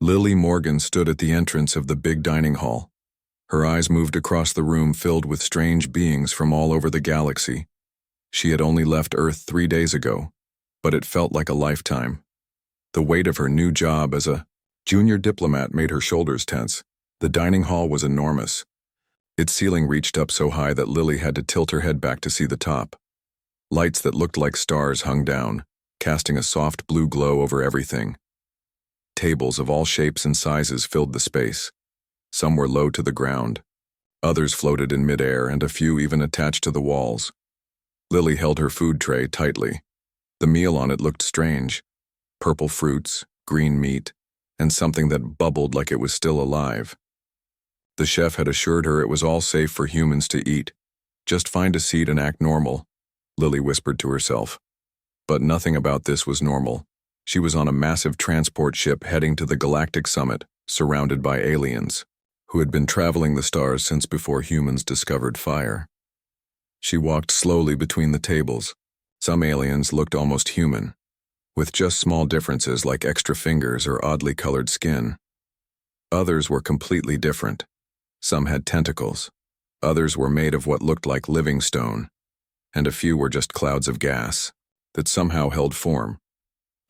Lily Morgan stood at the entrance of the big dining hall. Her eyes moved across the room filled with strange beings from all over the galaxy. She had only left Earth 3 days ago, but it felt like a lifetime. The weight of her new job as a junior diplomat made her shoulders tense. The dining hall was enormous. Its ceiling reached up so high that Lily had to tilt her head back to see the top. Lights that looked like stars hung down, casting a soft blue glow over everything. Tables of all shapes and sizes filled the space. Some were low to the ground. Others floated in midair, and a few even attached to the walls. Lily held her food tray tightly. The meal on it looked strange. Purple fruits, green meat, and something that bubbled like it was still alive. The chef had assured her it was all safe for humans to eat. Just find a seat and act normal, Lily whispered to herself. But nothing about this was normal. She was on a massive transport ship heading to the Galactic Summit, surrounded by aliens, who had been traveling the stars since before humans discovered fire. She walked slowly between the tables. Some aliens looked almost human, with just small differences like extra fingers or oddly colored skin. Others were completely different. Some had tentacles. Others were made of what looked like living stone, and a few were just clouds of gas that somehow held form.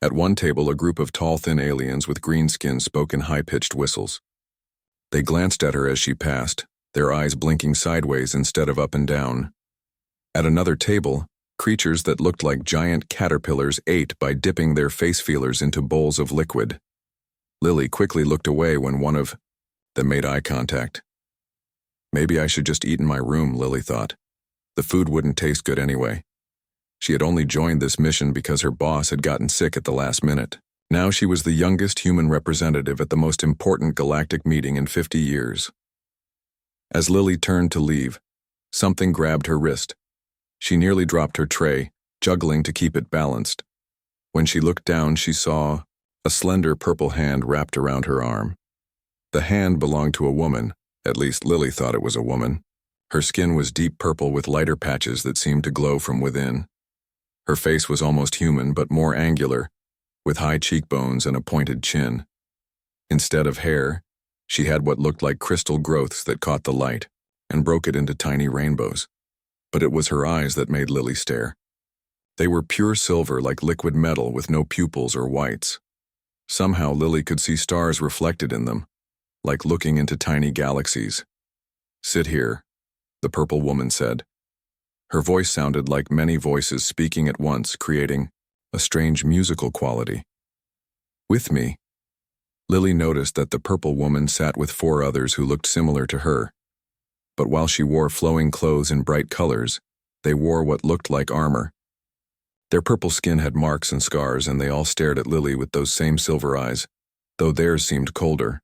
At one table, a group of tall, thin aliens with green skin spoke in high-pitched whistles. They glanced at her as she passed, their eyes blinking sideways instead of up and down. At another table, creatures that looked like giant caterpillars ate by dipping their face feelers into bowls of liquid. Lily quickly looked away when one of them made eye contact. Maybe I should just eat in my room, Lily thought. The food wouldn't taste good anyway. She had only joined this mission because her boss had gotten sick at the last minute. Now she was the youngest human representative at the most important galactic meeting in 50 years. As Lily turned to leave, something grabbed her wrist. She nearly dropped her tray, juggling to keep it balanced. When she looked down, she saw a slender purple hand wrapped around her arm. The hand belonged to a woman, at least Lily thought it was a woman. Her skin was deep purple with lighter patches that seemed to glow from within. Her face was almost human, but more angular, with high cheekbones and a pointed chin. Instead of hair, she had what looked like crystal growths that caught the light and broke it into tiny rainbows. But it was her eyes that made Lily stare. They were pure silver like liquid metal with no pupils or whites. Somehow Lily could see stars reflected in them, like looking into tiny galaxies. "Sit here," the purple woman said. Her voice sounded like many voices speaking at once, creating a strange musical quality. "With me." Lily noticed that the purple woman sat with 4 others who looked similar to her. But while she wore flowing clothes in bright colors, they wore what looked like armor. Their purple skin had marks and scars, and they all stared at Lily with those same silver eyes, though theirs seemed colder.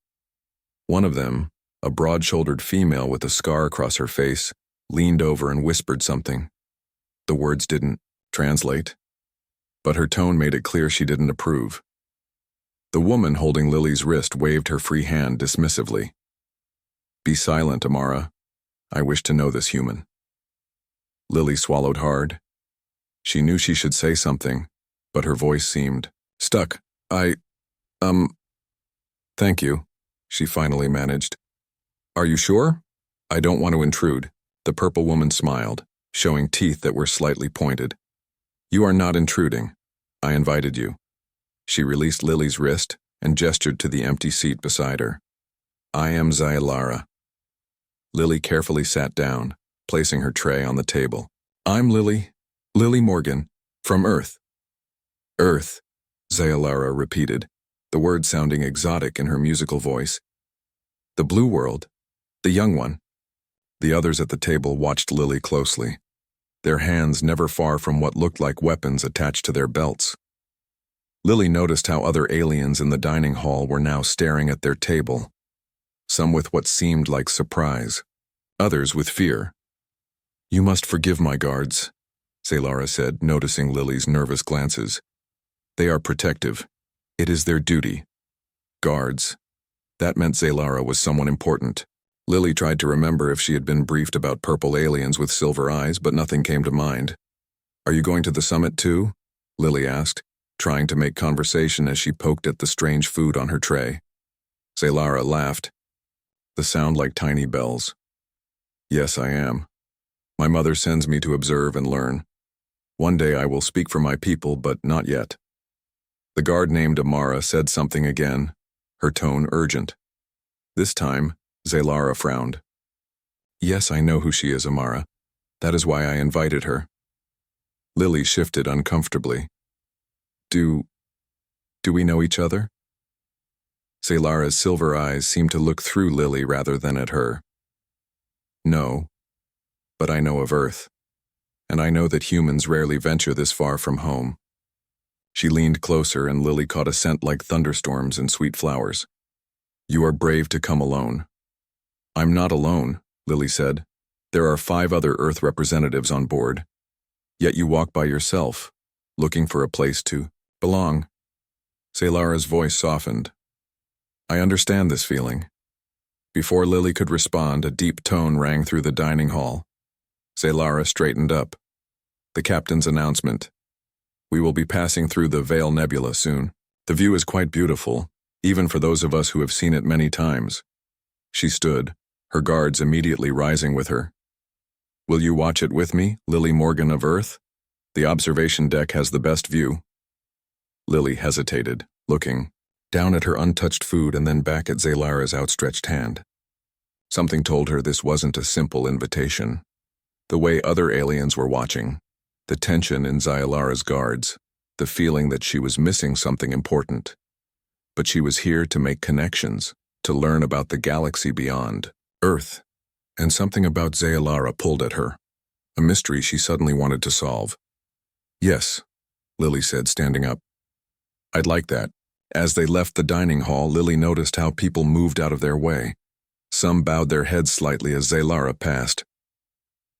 One of them, a broad-shouldered female with a scar across her face, leaned over and whispered something. The words didn't translate, but her tone made it clear she didn't approve. The woman holding Lily's wrist waved her free hand dismissively. "Be silent, Amara. I wish to know this human." Lily swallowed hard. She knew she should say something, but her voice seemed stuck. Thank you," she finally managed. "Are you sure? I don't want to intrude." The purple woman smiled, showing teeth that were slightly pointed. "You are not intruding. I invited you." She released Lily's wrist and gestured to the empty seat beside her. "I am Zaylara." Lily carefully sat down, placing her tray on the table. "I'm Lily Morgan, from Earth." "Earth," Zaylara repeated, the word sounding exotic in her musical voice. "The blue world, the young one." The others at the table watched Lily closely, their hands never far from what looked like weapons attached to their belts. Lily noticed how other aliens in the dining hall were now staring at their table, some with what seemed like surprise, others with fear. "You must forgive my guards," Zaylara said, noticing Lily's nervous glances. "They are protective. It is their duty." Guards. That meant Zaylara was someone important. Lily tried to remember if she had been briefed about purple aliens with silver eyes, but nothing came to mind. "Are you going to the summit too?" Lily asked, trying to make conversation as she poked at the strange food on her tray. Zaylara laughed, the sound like tiny bells. Yes, I am. My mother sends me to observe and learn. One day I will speak for my people, but not yet. The guard named Amara said something again, her tone urgent. This time, Zaylara frowned. Yes, I know who she is, Amara. That is why I invited her. Lily shifted uncomfortably. Do we know each other? Zaylara's silver eyes seemed to look through Lily rather than at her. No, but I know of Earth, and I know that humans rarely venture this far from home. She leaned closer and Lily caught a scent like thunderstorms and sweet flowers. You are brave to come alone. I'm not alone, Lily said. There are 5 other Earth representatives on board. Yet you walk by yourself, looking for a place to belong. Zaylara's voice softened. I understand this feeling. Before Lily could respond, a deep tone rang through the dining hall. Zaylara straightened up. The captain's announcement. We will be passing through the Veil Nebula soon. The view is quite beautiful, even for those of us who have seen it many times. She stood, her guards immediately rising with her. Will you watch it with me, Lily Morgan of Earth? The observation deck has the best view. Lily hesitated, looking down at her untouched food and then back at Zaylara's outstretched hand. Something told her this wasn't a simple invitation. The way other aliens were watching, the tension in Zaylara's guards, the feeling that she was missing something important. But she was here to make connections, to learn about the galaxy beyond, Earth, and something about Zaylara pulled at her, a mystery she suddenly wanted to solve. Yes, Lily said, standing up. I'd like that. As they left the dining hall, Lily noticed how people moved out of their way. Some bowed their heads slightly as Zaylara passed.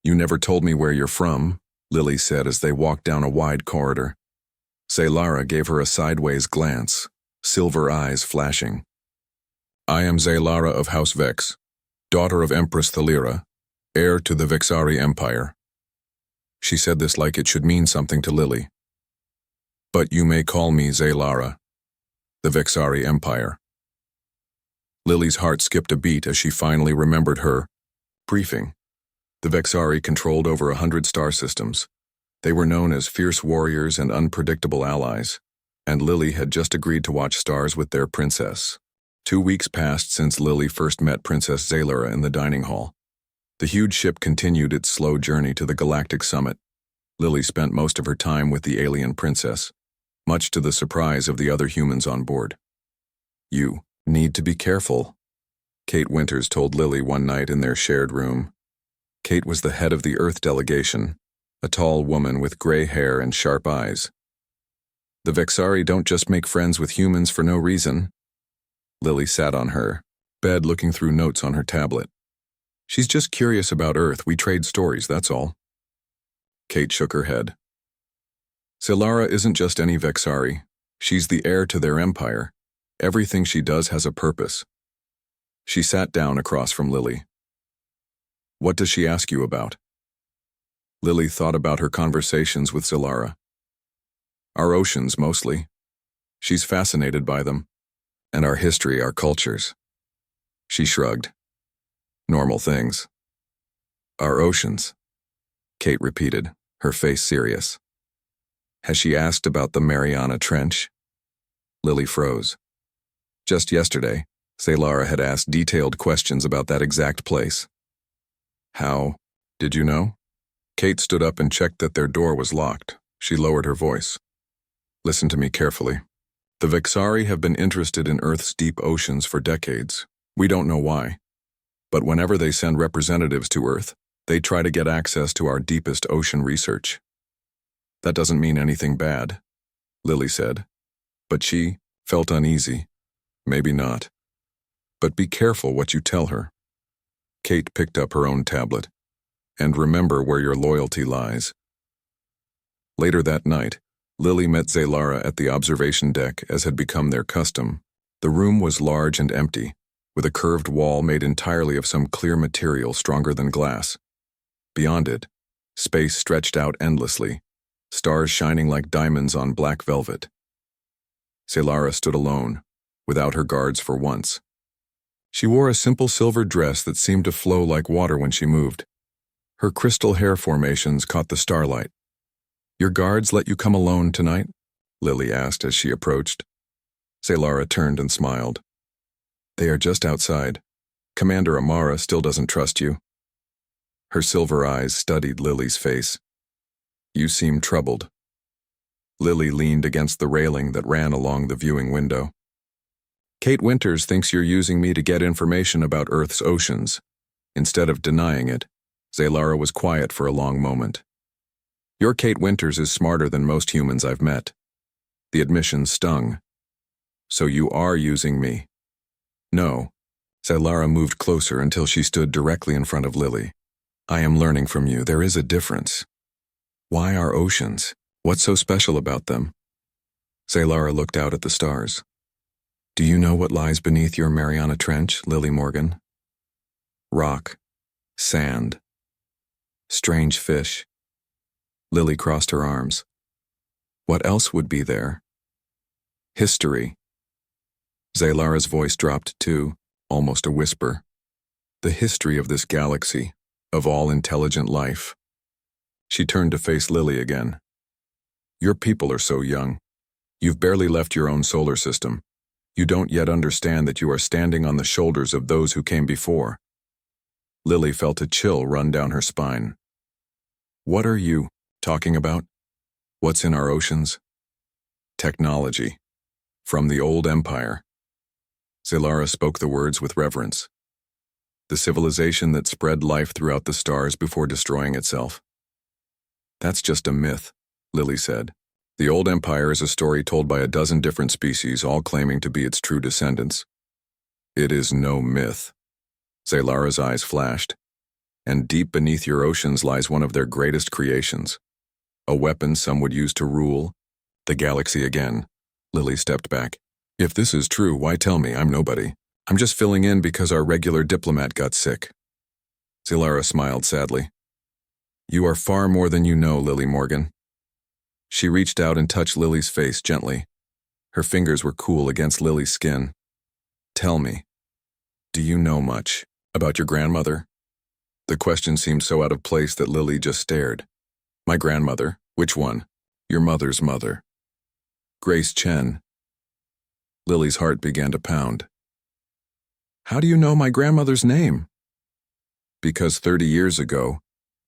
You never told me where you're from, Lily said as they walked down a wide corridor. Zaylara gave her a sideways glance, silver eyes flashing. I am Zaylara of House Vex, daughter of Empress Thalira, heir to the Vexari Empire. She said this like it should mean something to Lily. But you may call me Zaylara, the Vexari Empire. Lily's heart skipped a beat as she finally remembered her briefing. The Vexari controlled over 100 star systems. They were known as fierce warriors and unpredictable allies, and Lily had just agreed to watch stars with their princess. 2 weeks passed since Lily first met Princess Zaylara in the dining hall. The huge ship continued its slow journey to the Galactic Summit. Lily spent most of her time with the alien princess, much to the surprise of the other humans on board. You need to be careful, Kate Winters told Lily one night in their shared room. Kate was the head of the Earth delegation, a tall woman with gray hair and sharp eyes. The Vexari don't just make friends with humans for no reason. Lily sat on her bed looking through notes on her tablet. She's just curious about Earth. We trade stories, that's all. Kate shook her head. Zaylara isn't just any Vexari. She's the heir to their empire. Everything she does has a purpose. She sat down across from Lily. What does she ask you about? Lily thought about her conversations with Zaylara. Our oceans, mostly. She's fascinated by them. And our history, our cultures. She shrugged. Normal things. Our oceans, Kate repeated, her face serious. Has she asked about the Mariana Trench? Lily froze. Just yesterday, Zaylara had asked detailed questions about that exact place. How did you know? Kate stood up and checked that their door was locked. She lowered her voice. Listen to me carefully. The Vexari have been interested in Earth's deep oceans for decades. We don't know why. But whenever they send representatives to Earth, they try to get access to our deepest ocean research. That doesn't mean anything bad, Lily said. But she felt uneasy. Maybe not. But be careful what you tell her. Kate picked up her own tablet. And remember where your loyalty lies. Later that night, Lily met Zaylara at the observation deck as had become their custom. The room was large and empty, with a curved wall made entirely of some clear material stronger than glass. Beyond it, space stretched out endlessly, stars shining like diamonds on black velvet. Zaylara stood alone, without her guards for once. She wore a simple silver dress that seemed to flow like water when she moved. Her crystal hair formations caught the starlight. "Your guards let you come alone tonight?" Lily asked as she approached. Zalara turned and smiled. "They are just outside. Commander Amara still doesn't trust you." Her silver eyes studied Lily's face. "You seem troubled." Lily leaned against the railing that ran along the viewing window. "Kate Winters thinks you're using me to get information about Earth's oceans." Instead of denying it, Zalara was quiet for a long moment. "Your Kate Winters is smarter than most humans I've met." The admission stung. "So you are using me?" "No." Zalara moved closer until she stood directly in front of Lily. "I am learning from you. There is a difference." "Why our oceans? What's so special about them?" Zalara looked out at the stars. "Do you know what lies beneath your Mariana Trench, Lily Morgan?" "Rock. Sand. Strange fish." Lily crossed her arms. "What else would be there?" "History." Zalara's voice dropped too, almost a whisper. "The history of this galaxy, of all intelligent life." She turned to face Lily again. "Your people are so young. You've barely left your own solar system. You don't yet understand that you are standing on the shoulders of those who came before." Lily felt a chill run down her spine. "What are you talking about? What's in our oceans?" "Technology. From the old empire." Zalara spoke the words with reverence. "The civilization that spread life throughout the stars before destroying itself." "That's just a myth," Lily said. "The old empire is a story told by a dozen different species, all claiming to be its true descendants." "It is no myth." Zalara's eyes flashed. "And deep beneath your oceans lies one of their greatest creations. A weapon some would use to rule the galaxy again." Lily stepped back. "If this is true, why tell me? I'm nobody. I'm just filling in because our regular diplomat got sick." Zalara smiled sadly. "You are far more than you know, Lily Morgan." She reached out and touched Lily's face gently. Her fingers were cool against Lily's skin. "Tell me, do you know much about your grandmother?" The question seemed so out of place that Lily just stared. "My grandmother? Which one?" "Your mother's mother." "Grace Chen." Lily's heart began to pound. "How do you know my grandmother's name?" "Because 30 years ago,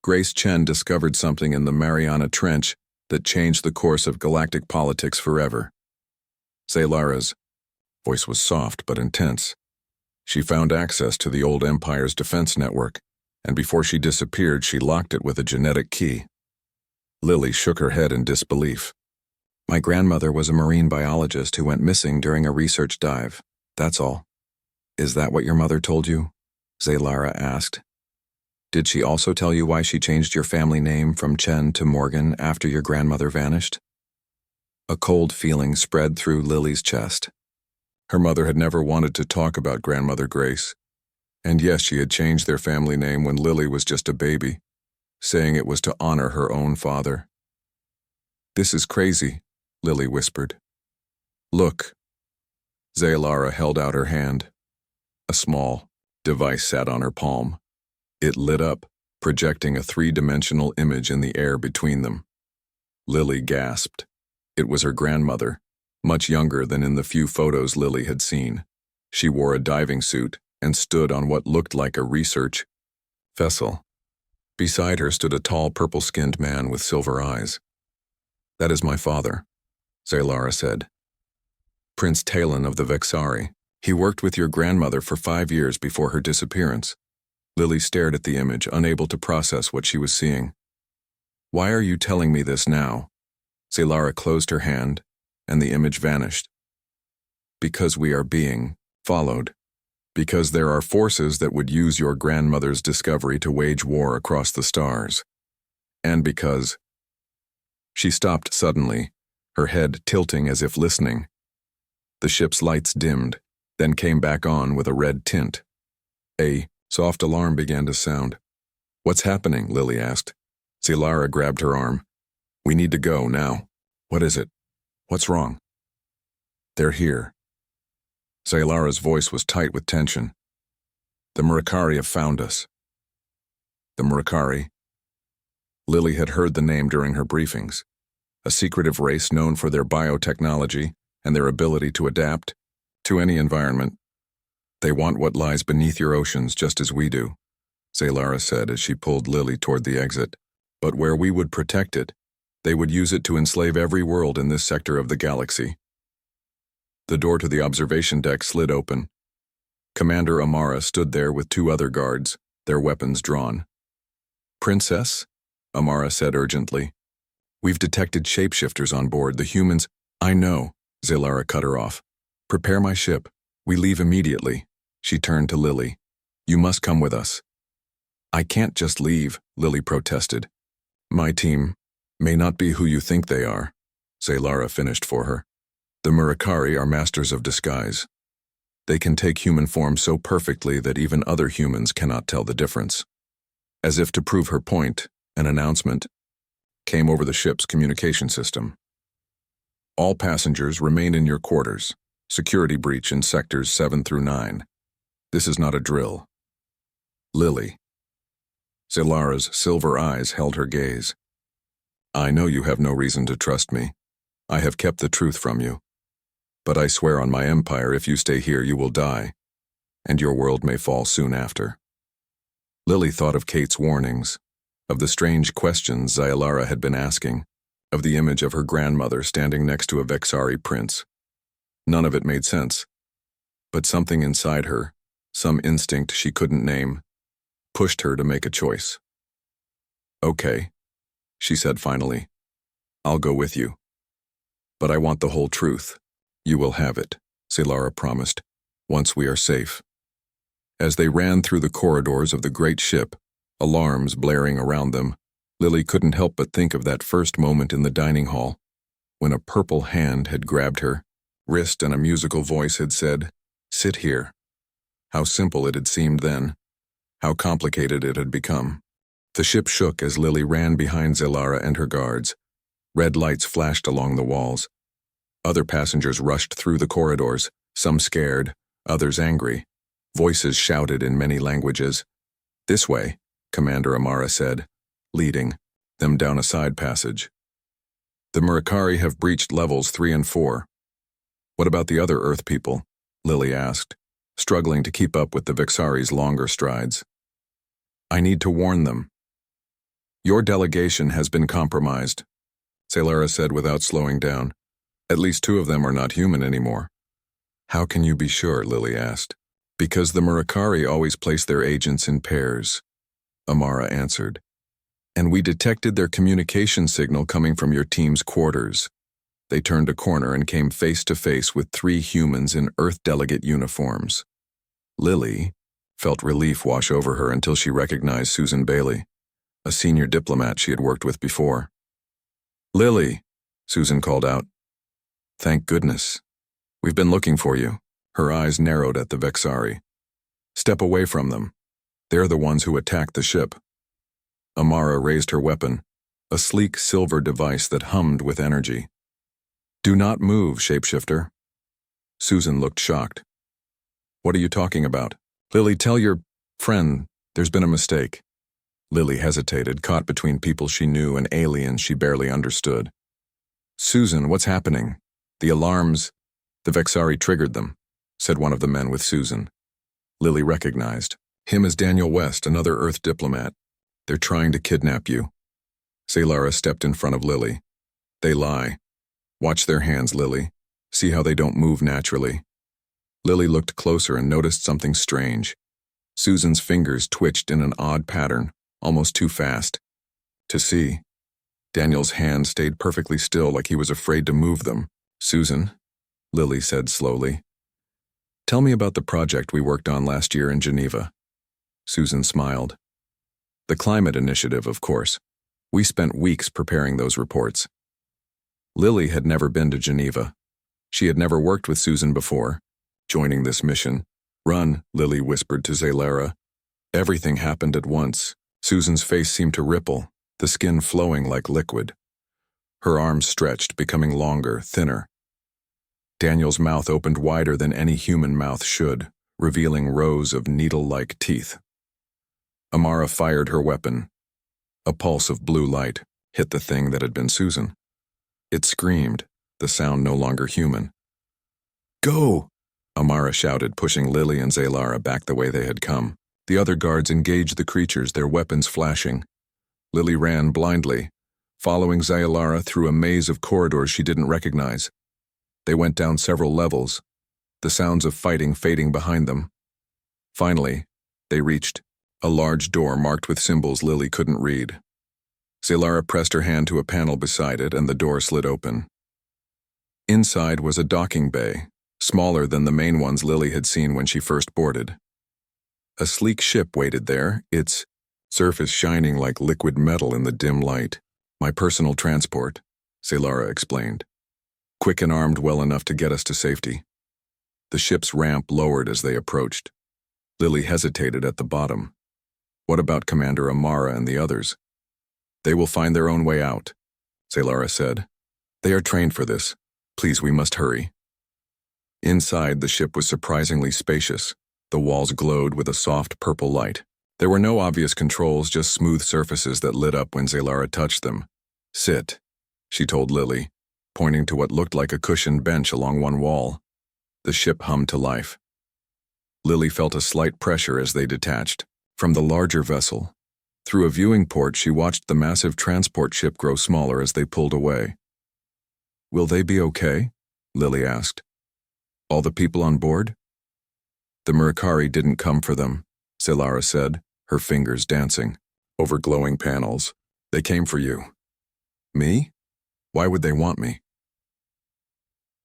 Grace Chen discovered something in the Mariana Trench that changed the course of galactic politics forever." Zalara's voice was soft but intense. "She found access to the old empire's defense network, and before she disappeared, she locked it with a genetic key." Lily shook her head in disbelief. "My grandmother was a marine biologist who went missing during a research dive. That's all." "Is that what your mother told you?" Zalara asked. "Did she also tell you why she changed your family name from Chen to Morgan after your grandmother vanished?" A cold feeling spread through Lily's chest. Her mother had never wanted to talk about Grandmother Grace. And yes, she had changed their family name when Lily was just a baby, saying it was to honor her own father. "This is crazy," Lily whispered. "Look." Zalara held out her hand. A small device sat on her palm. It lit up, projecting a three-dimensional image in the air between them. Lily gasped. It was her grandmother, much younger than in the few photos Lily had seen. She wore a diving suit and stood on what looked like a research vessel. Beside her stood a tall, purple-skinned man with silver eyes. "That is my father," Zalara said. "Prince Talon of the Vexari. He worked with your grandmother for 5 years before her disappearance." Lily stared at the image, unable to process what she was seeing. "Why are you telling me this now?" Zalara closed her hand, and the image vanished. "Because we are being followed. Because there are forces that would use your grandmother's discovery to wage war across the stars. And because—" She stopped suddenly, her head tilting as if listening. The ship's lights dimmed, then came back on with a red tint. A soft alarm began to sound. "What's happening?" Lily asked. Zalara grabbed her arm. "We need to go now." "What is it? What's wrong?" "They're here." Zalara's voice was tight with tension. The Murakari have found us. The Murakari. Lily had heard the name during her briefings. A secretive race known for their biotechnology and their ability to adapt to any environment. They want what lies beneath your oceans just as we do, Zalara said as she pulled Lily toward the exit. But where we would protect it, they would use it to enslave every world in this sector of the galaxy. The door to the observation deck slid open. Commander Amara stood there with 2 other guards, their weapons drawn. Princess, Amara said urgently. We've detected shapeshifters on board. The humans— I know, Zalara cut her off. Prepare my ship. We leave immediately. She turned to Lily. You must come with us. I can't just leave, Lily protested. My team may not be who you think they are, Zalara finished for her. The Murakari are masters of disguise. They can take human form so perfectly that even other humans cannot tell the difference. As if to prove her point, an announcement came over the ship's communication system. All passengers remain in your quarters. Security breach in sectors 7 through 9. This is not a drill. Lily. Zalara's silver eyes held her gaze. I know you have no reason to trust me. I have kept the truth from you. But I swear on my empire, if you stay here, you will die, and your world may fall soon after. Lily thought of Kate's warnings, of the strange questions Zalara had been asking, of the image of her grandmother standing next to a Vexari prince. None of it made sense. But something inside her, some instinct she couldn't name, pushed her to make a choice. Okay, she said finally. I'll go with you. But I want the whole truth. You will have it, Zalara promised, once we are safe. As they ran through the corridors of the great ship, alarms blaring around them, Lily couldn't help but think of that first moment in the dining hall, when a purple hand had grabbed her wrist and a musical voice had said, "Sit here." How simple it had seemed then, how complicated it had become. The ship shook as Lily ran behind Zalara and her guards. Red lights flashed along the walls. Other passengers rushed through the corridors, some scared, others angry. Voices shouted in many languages. This way, Commander Amara said, leading them down a side passage. The Murakari have breached levels 3 and 4. What about the other Earth people? Lily asked, struggling to keep up with the Vexari's longer strides. I need to warn them. Your delegation has been compromised, Zalara said without slowing down. At least 2 of them are not human anymore. How can you be sure? Lily asked. Because the Murakari always place their agents in pairs, Amara answered. And we detected their communication signal coming from your team's quarters. They turned a corner and came face to face with 3 humans in Earth delegate uniforms. Lily felt relief wash over her until she recognized Susan Bailey, a senior diplomat she had worked with before. Lily, Susan called out. Thank goodness. We've been looking for you. Her eyes narrowed at the Vexari. Step away from them. They're the ones who attacked the ship. Amara raised her weapon, a sleek silver device that hummed with energy. Do not move, shapeshifter. Susan looked shocked. What are you talking about? Lily, tell your friend there's been a mistake. Lily hesitated, caught between people she knew and aliens she barely understood. Susan, what's happening? The alarms. The Vexari triggered them, said one of the men with Susan. Lily recognized. Him as Daniel West, another Earth diplomat. They're trying to kidnap you. Zalara stepped in front of Lily. They lie. Watch their hands, Lily. See how they don't move naturally. Lily looked closer and noticed something strange. Susan's fingers twitched in an odd pattern, almost too fast to see. Daniel's hands stayed perfectly still, like he was afraid to move them. Susan, Lily said slowly. Tell me about the project we worked on last year in Geneva. Susan smiled. The climate initiative, of course. We spent weeks preparing those reports. Lily had never been to Geneva. She had never worked with Susan before. Joining this mission. Run, Lily whispered to Zalara. Everything happened at once. Susan's face seemed to ripple, the skin flowing like liquid. Her arms stretched, becoming longer, thinner. Daniel's mouth opened wider than any human mouth should, revealing rows of needle-like teeth. Amara fired her weapon. A pulse of blue light hit the thing that had been Susan. It screamed, the sound no longer human. "Go!" Amara shouted, pushing Lily and Zaylara back the way they had come. The other guards engaged the creatures, their weapons flashing. Lily ran blindly, following Zaylara through a maze of corridors she didn't recognize. They went down several levels, the sounds of fighting fading behind them. Finally, they reached a large door marked with symbols Lily couldn't read. Zaylara pressed her hand to a panel beside it, and the door slid open. Inside was a docking bay, smaller than the main ones Lily had seen when she first boarded. A sleek ship waited there, its surface shining like liquid metal in the dim light. "My personal transport," Zaylara explained. "Quick and armed well enough to get us to safety." The ship's ramp lowered as they approached. Lily hesitated at the bottom. What about Commander Amara and the others? "They will find their own way out," Zaylara said. "They are trained for this. Please, we must hurry." Inside, the ship was surprisingly spacious. The walls glowed with a soft purple light. There were no obvious controls, just smooth surfaces that lit up when Zaylara touched them. "Sit," she told Lily, pointing to what looked like a cushioned bench along one wall. The ship hummed to life. Lily felt a slight pressure as they detached from the larger vessel. Through a viewing port, she watched the massive transport ship grow smaller as they pulled away. "Will they be okay?" Lily asked. "All the people on board?" "The Murakari didn't come for them," Zaylara said, her fingers dancing over glowing panels. "They came for you." "Me? Why would they want me?"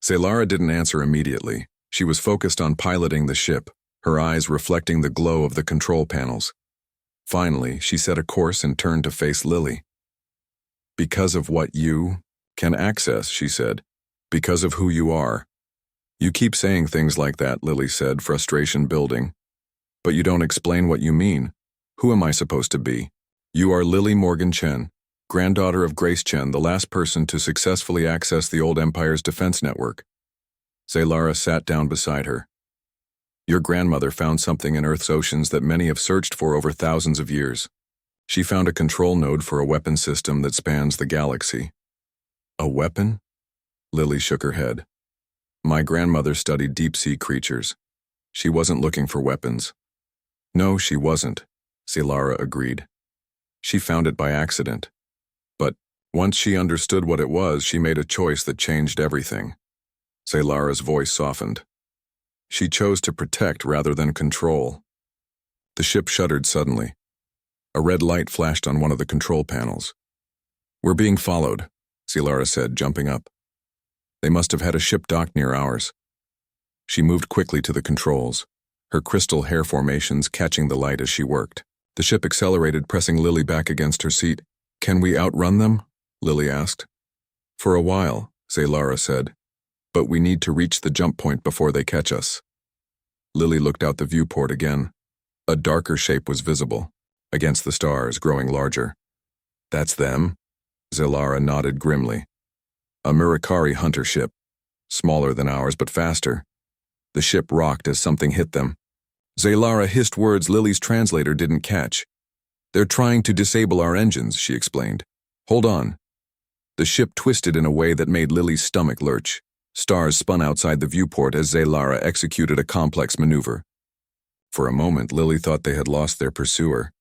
Zaylara didn't answer immediately. She was focused on piloting the ship, her eyes reflecting the glow of the control panels. Finally, she set a course and turned to face Lily. "Because of what you can access," she said. "Because of who you are." "You keep saying things like that," Lily said, frustration building. "But you don't explain what you mean. Who am I supposed to be?" "You are Lily Morgan Chen, granddaughter of Grace Chen, the last person to successfully access the old Empire's defense network." Zaylara sat down beside her. "Your grandmother found something in Earth's oceans that many have searched for over thousands of years. She found a control node for a weapon system that spans the galaxy." "A weapon?" Lily shook her head. "My grandmother studied deep-sea creatures. She wasn't looking for weapons." "No, she wasn't," Zaylara agreed. "She found it by accident. But once she understood what it was, she made a choice that changed everything." Zaylara's voice softened. "She chose to protect rather than control." The ship shuddered suddenly. A red light flashed on one of the control panels. "We're being followed," Zaylara said, jumping up. "They must have had a ship docked near ours." She moved quickly to the controls, her crystal hair formations catching the light as she worked. The ship accelerated, pressing Lily back against her seat. "Can we outrun them?" Lily asked. "For a while," Zaylara said. "But we need to reach the jump point before they catch us." Lily looked out the viewport again. A darker shape was visible, against the stars, growing larger. "That's them?" Zaylara nodded grimly. "A Murakari hunter ship. Smaller than ours, but faster." The ship rocked as something hit them. Zaylara hissed words Lily's translator didn't catch. "They're trying to disable our engines," she explained. "Hold on." The ship twisted in a way that made Lily's stomach lurch. Stars spun outside the viewport as Zaylara executed a complex maneuver. For a moment, Lily thought they had lost their pursuer.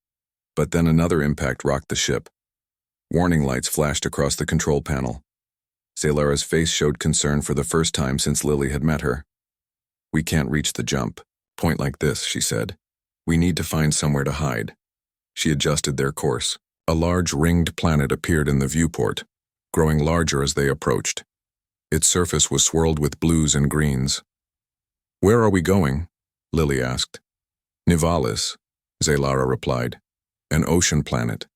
But then another impact rocked the ship. Warning lights flashed across the control panel. Zaylara's face showed concern for the first time since Lily had met her. "We can't reach the jump point like this," she said. "We need to find somewhere to hide." She adjusted their course. A large ringed planet appeared in the viewport, growing larger as they approached. Its surface was swirled with blues and greens. "Where are we going?" Lily asked. "Nivalis," Zaylara replied. "An ocean planet.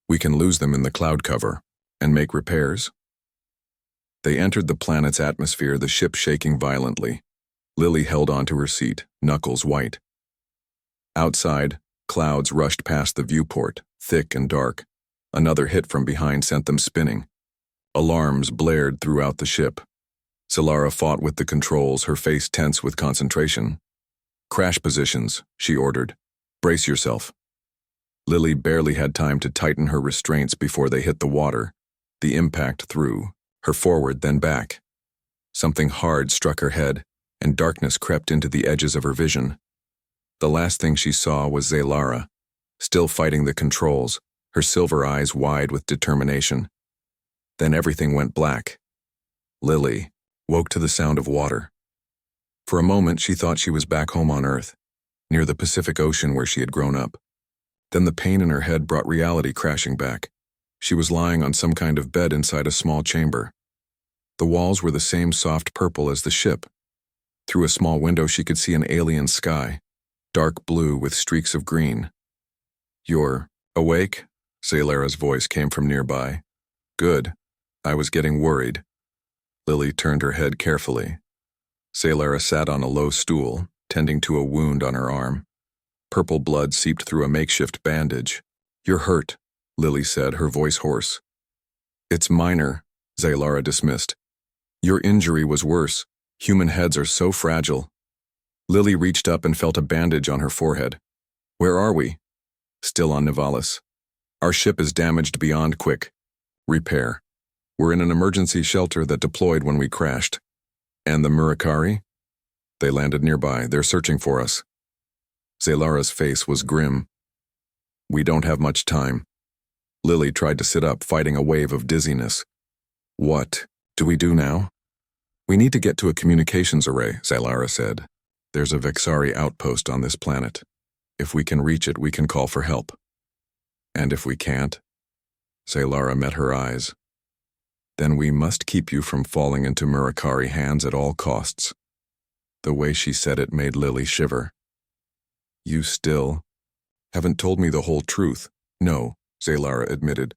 We can lose them in the cloud cover and make repairs." They entered the planet's atmosphere, the ship shaking violently. Lily held onto her seat, knuckles white. Outside, clouds rushed past the viewport, thick and dark. Another hit from behind sent them spinning. Alarms blared throughout the ship. Zaylara fought with the controls, her face tense with concentration. Crash positions, she ordered. Brace yourself. Lily barely had time to tighten her restraints before they hit the water. The impact threw her forward, then back. Something hard struck her head, and darkness crept into the edges of her vision. The last thing she saw was Zalara, still fighting the controls, her silver eyes wide with determination. Then everything went black. Lily woke to the sound of water. For a moment, she thought she was back home on Earth, near the Pacific Ocean where she had grown up. Then the pain in her head brought reality crashing back. She was lying on some kind of bed inside a small chamber. The walls were the same soft purple as the ship. Through a small window, she could see an alien sky, dark blue with streaks of green. "You're awake?" Zalara's voice came from nearby. "Good. I was getting worried." Lily turned her head carefully. Zalara sat on a low stool, tending to a wound on her arm. Purple blood seeped through a makeshift bandage. "You're hurt," Lily said, her voice hoarse. "It's minor," Zalara dismissed. "Your injury was worse. Human heads are so fragile." Lily reached up and felt a bandage on her forehead. "Where are we?" "Still on Nivalis. Our ship is damaged beyond quick repair. We're in an emergency shelter that deployed when we crashed." "And the Murakari?" "They landed nearby. They're searching for us." Zalara's face was grim. "We don't have much time." Lily tried to sit up, fighting a wave of dizziness. "What do we do now?" "We need to get to a communications array," Zalara said. "There's a Vexari outpost on this planet. If we can reach it, we can call for help." "And if we can't?" Zalara met her eyes. "Then we must keep you from falling into Murakari hands at all costs." The way she said it made Lily shiver. "You still haven't told me the whole truth." "No," Zalara admitted.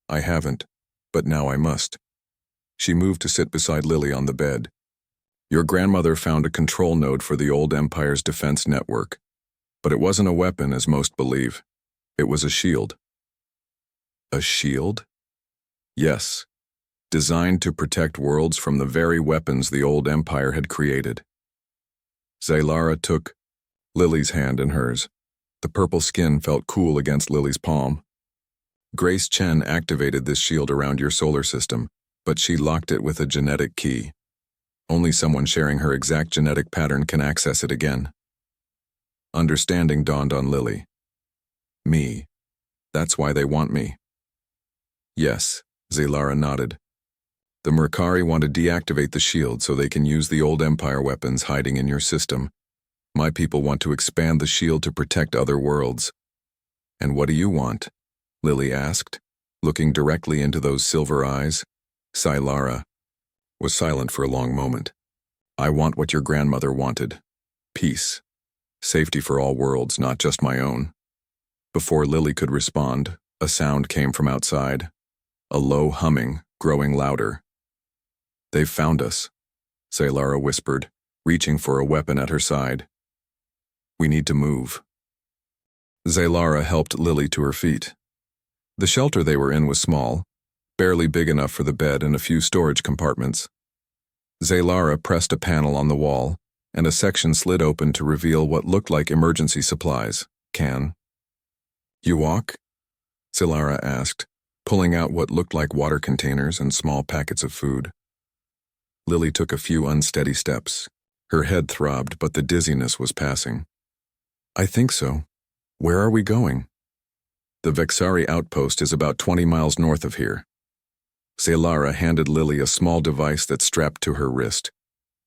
"I haven't, but now I must." She moved to sit beside Lily on the bed. "Your grandmother found a control node for the old Empire's defense network, but it wasn't a weapon as most believe. It was a shield." "A shield?" "Yes, designed to protect worlds from the very weapons the old Empire had created." Zalara took Lily's hand in hers. The purple skin felt cool against Lily's palm. "Grace Chen activated this shield around your solar system, but she locked it with a genetic key. Only someone sharing her exact genetic pattern can access it again." Understanding dawned on Lily. "Me. That's why they want me." "Yes," Zalara nodded. "The Mercari want to deactivate the shield so they can use the old Empire weapons hiding in your system. My people want to expand the shield to protect other worlds." "And what do you want?" Lily asked, looking directly into those silver eyes. Zalara was silent for a long moment. "I want what your grandmother wanted. Peace. Safety for all worlds, not just my own." Before Lily could respond, a sound came from outside. A low humming, growing louder. "They've found us," Zalara whispered, reaching for a weapon at her side. "We need to move." Zalara helped Lily to her feet. The shelter they were in was small, barely big enough for the bed and a few storage compartments. Zalara pressed a panel on the wall, and a section slid open to reveal what looked like emergency supplies. "Can you walk?" Zalara asked, pulling out what looked like water containers and small packets of food. Lily took a few unsteady steps. Her head throbbed, but the dizziness was passing. "I think so. Where are we going?" "The Vexari outpost is about 20 miles north of here." Zalara handed Lily a small device that strapped to her wrist.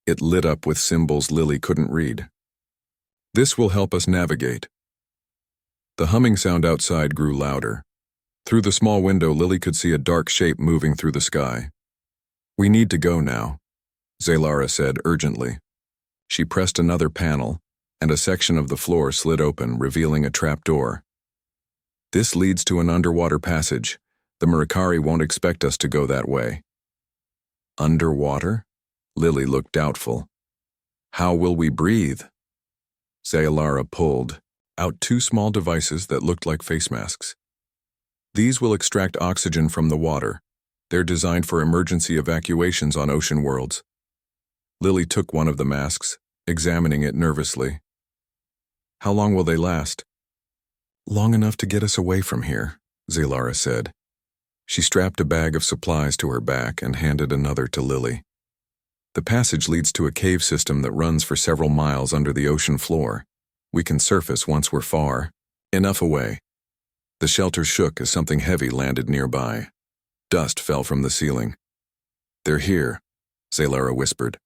It lit up with symbols Lily couldn't read. "This will help us navigate." The humming sound outside grew louder. Through the small window, Lily could see a dark shape moving through the sky. "We need to go now," Zalara said urgently. She pressed another panel, and a section of the floor slid open, revealing a trapdoor. "This leads to an underwater passage. The Murakari won't expect us to go that way." "Underwater?" Lily looked doubtful. "How will we breathe?" Zalara pulled out two small devices that looked like face masks. "These will extract oxygen from the water. They're designed for emergency evacuations on ocean worlds." Lily took one of the masks, examining it nervously. How long will they last? Long enough to get us away from here, Zalara said. She strapped a bag of supplies to her back and handed another to Lily. The passage leads to a cave system that runs for several miles under the ocean floor. We can surface once we're far enough away. The shelter shook as something heavy landed nearby. Dust fell from the ceiling. They're here, Zalara whispered.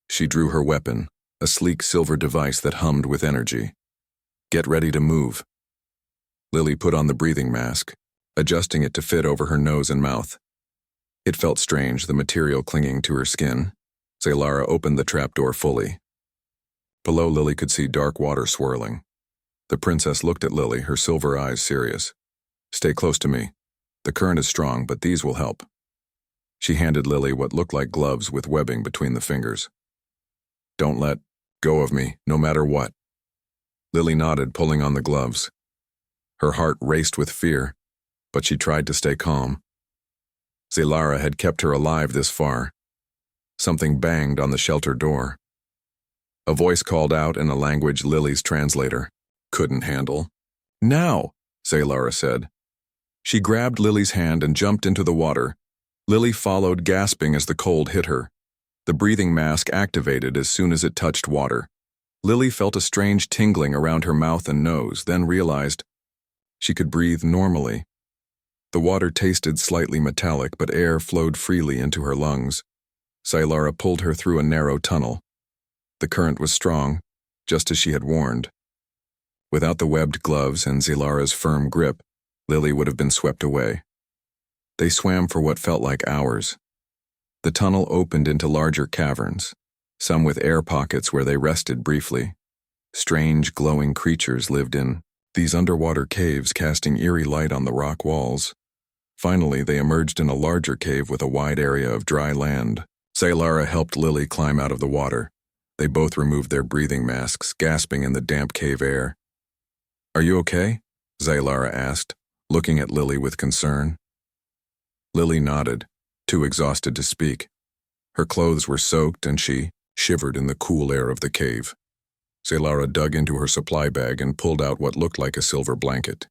She drew her weapon, a sleek silver device that hummed with energy. Get ready to move. Lily put on the breathing mask, adjusting it to fit over her nose and mouth. It felt strange, the material clinging to her skin. Zalara opened the trapdoor fully. Below, Lily could see dark water swirling. The princess looked at Lily, her silver eyes serious. Stay close to me. The current is strong, but these will help. She handed Lily what looked like gloves with webbing between the fingers. Don't let go of me, no matter what. Lily nodded, pulling on the gloves. Her heart raced with fear, but she tried to stay calm. Zalara had kept her alive this far. Something banged on the shelter door. A voice called out in a language Lily's translator couldn't handle. Now, Zalara said. She grabbed Lily's hand and jumped into the water. Lily followed, gasping as the cold hit her. The breathing mask activated as soon as it touched water. Lily felt a strange tingling around her mouth and nose, then realized she could breathe normally. The water tasted slightly metallic, but air flowed freely into her lungs. Zalara pulled her through a narrow tunnel. The current was strong, just as she had warned. Without the webbed gloves and Zalara's firm grip, Lily would have been swept away. They swam for what felt like hours. The tunnel opened into larger caverns, some with air pockets where they rested briefly. Strange, glowing creatures lived in these underwater caves, casting eerie light on the rock walls. Finally, they emerged in a larger cave with a wide area of dry land. Zalara helped Lily climb out of the water. They both removed their breathing masks, gasping in the damp cave air. Are you okay? Zalara asked, looking at Lily with concern. Lily nodded, too exhausted to speak. Her clothes were soaked and she shivered in the cool air of the cave. Zalara dug into her supply bag and pulled out what looked like a silver blanket.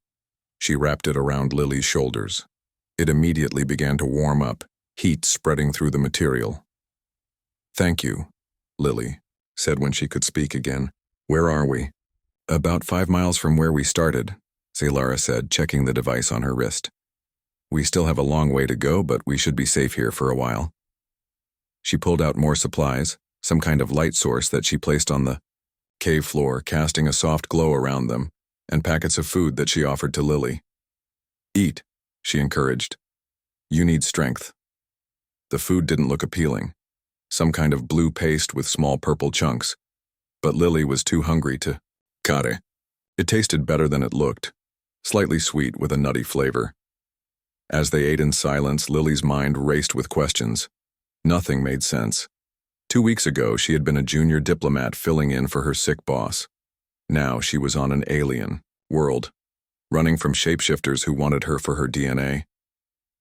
She wrapped it around Lily's shoulders. It immediately began to warm up, heat spreading through the material. Thank you, Lily said when she could speak again. Where are we? About 5 miles from where we started, Zalara said, checking the device on her wrist. We still have a long way to go, but we should be safe here for a while. She pulled out more supplies, some kind of light source that she placed on the cave floor, casting a soft glow around them, and packets of food that she offered to Lily. Eat, she encouraged. You need strength. The food didn't look appealing, some kind of blue paste with small purple chunks, but Lily was too hungry to kare. It tasted better than it looked, slightly sweet with a nutty flavor. As they ate in silence, Lily's mind raced with questions. Nothing made sense. 2 weeks ago, she had been a junior diplomat filling in for her sick boss. Now she was on an alien world, running from shapeshifters who wanted her for her DNA.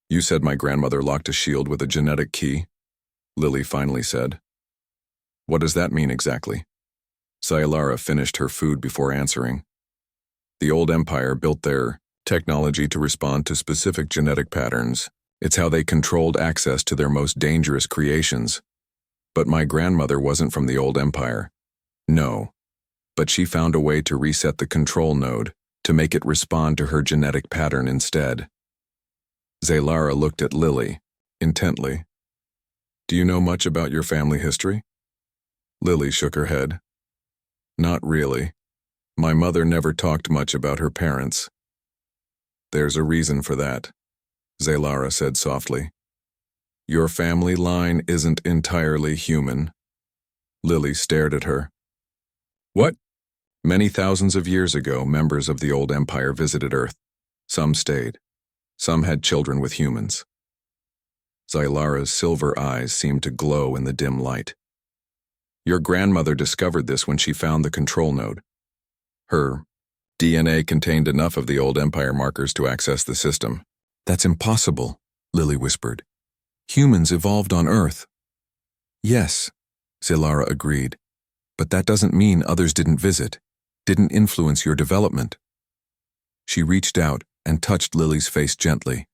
You said my grandmother locked a shield with a genetic key, Lily finally said. What does that mean exactly? Zalara finished her food before answering. The old empire built their technology to respond to specific genetic patterns. It's how they controlled access to their most dangerous creations. But my grandmother wasn't from the old empire. No. But she found a way to reset the control node, to make it respond to her genetic pattern instead. Zalara looked at Lily, intently. Do you know much about your family history? Lily shook her head. Not really. My mother never talked much about her parents. There's a reason for that, Zalara said softly. Your family line isn't entirely human. Lily stared at her. What? Many thousands of years ago, members of the old empire visited Earth. Some stayed. Some had children with humans. Zalara's silver eyes seemed to glow in the dim light. Your grandmother discovered this when she found the control node. Her DNA contained enough of the old empire markers to access the system. That's impossible, Lily whispered. Humans evolved on Earth. Yes, Zalara agreed, but that doesn't mean others didn't visit. didn't influence your development. She reached out and touched Lily's face gently.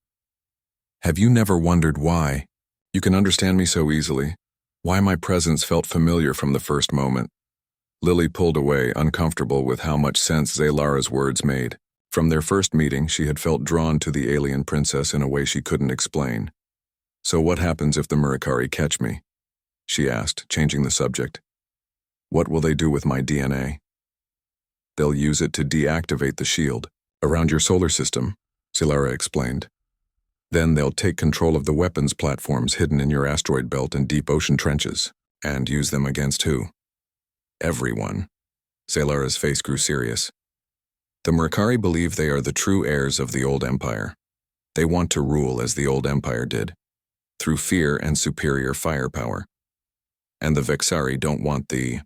Have you never wondered why? You can understand me so easily. Why my presence felt familiar from the first moment. Lily pulled away, uncomfortable with how much sense Zaylara's words made. From their first meeting, she had felt drawn to the alien princess in a way she couldn't explain. So what happens if the Murakari catch me? She asked, changing the subject. What will they do with my DNA? They'll use it to deactivate the shield around your solar system, Zalara explained. Then they'll take control of the weapons platforms hidden in your asteroid belt and deep ocean trenches, and use them against who? Everyone. Zalara's face grew serious. The Murakari believe they are the true heirs of the old empire. They want to rule as the old empire did, through fear and superior firepower. And the Vexari don't want the...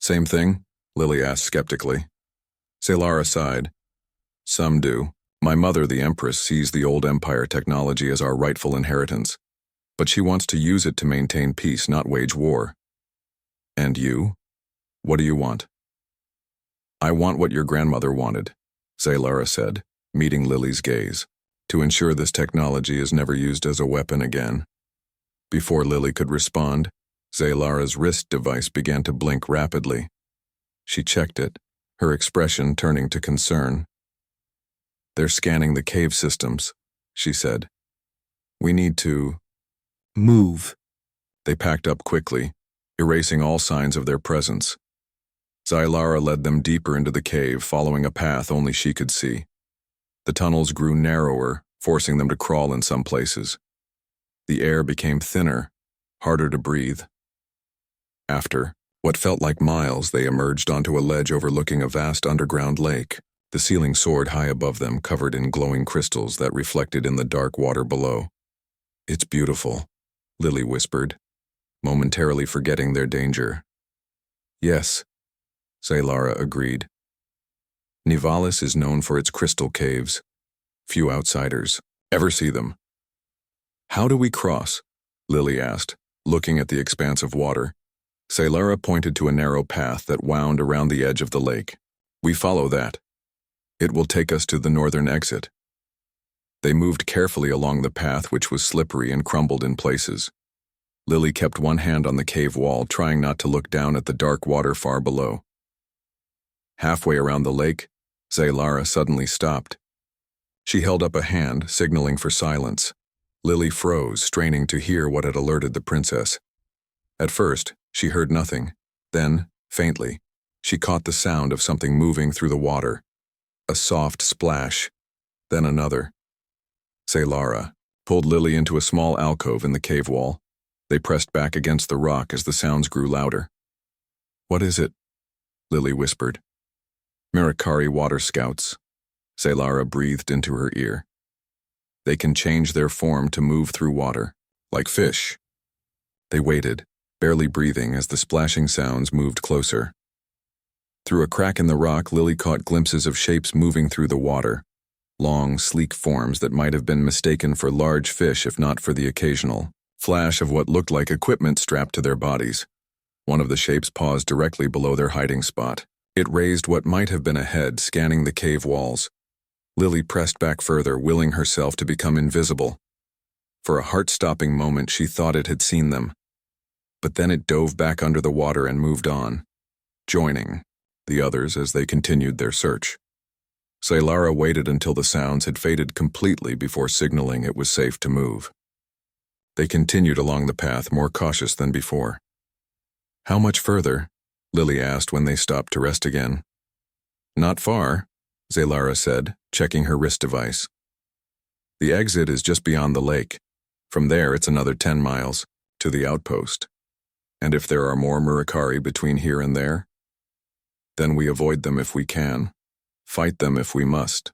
Same thing? Lily asked skeptically. Zalara sighed. Some do. My mother, the Empress, sees the old empire technology as our rightful inheritance, but she wants to use it to maintain peace, not wage war. And you? What do you want? I want what your grandmother wanted, Zalara said, meeting Lily's gaze, to ensure this technology is never used as a weapon again. Before Lily could respond, Zalara's wrist device began to blink rapidly. She checked it, her expression turning to concern. They're scanning the cave systems, she said. We need to... move. They packed up quickly, erasing all signs of their presence. Zalara led them deeper into the cave, following a path only she could see. The tunnels grew narrower, forcing them to crawl in some places. The air became thinner, harder to breathe. After what felt like miles, they emerged onto a ledge overlooking a vast underground lake. The ceiling soared high above them, covered in glowing crystals that reflected in the dark water below. It's beautiful, Lily whispered, momentarily forgetting their danger. Yes, Zalara agreed. Nivalis is known for its crystal caves. Few outsiders ever see them. How do we cross? Lily asked, looking at the expanse of water. Zalara pointed to a narrow path that wound around the edge of the lake. We follow that. It will take us to the northern exit. They moved carefully along the path, which was slippery and crumbled in places. Lily kept one hand on the cave wall, trying not to look down at the dark water far below. Halfway around the lake, Zalara suddenly stopped. She held up a hand, signaling for silence. Lily froze, straining to hear what had alerted the princess. At first, she heard nothing. Then, faintly, she caught the sound of something moving through the water. A soft splash, then another. Zalara pulled Lily into a small alcove in the cave wall. They pressed back against the rock as the sounds grew louder. What is it? Lily whispered. Murakari water scouts. Zalara breathed into her ear. They can change their form to move through water, like fish. They waited, barely breathing as the splashing sounds moved closer. Through a crack in the rock, Lily caught glimpses of shapes moving through the water. Long, sleek forms that might have been mistaken for large fish if not for the occasional flash of what looked like equipment strapped to their bodies. One of the shapes paused directly below their hiding spot. It raised what might have been a head, scanning the cave walls. Lily pressed back further, willing herself to become invisible. For a heart-stopping moment, she thought it had seen them. But then it dove back under the water and moved on, joining the others as they continued their search. Zalara waited until the sounds had faded completely before signaling it was safe to move. They continued along the path, more cautious than before. How much further? Lily asked when they stopped to rest again. Not far, Zalara said, checking her wrist device. The exit is just beyond the lake. From there, it's another 10 miles, to the outpost. And if there are more Murakari between here and there, then we avoid them if we can, fight them if we must.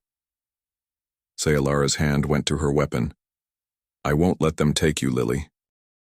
Zalara's hand went to her weapon. I won't let them take you, Lily.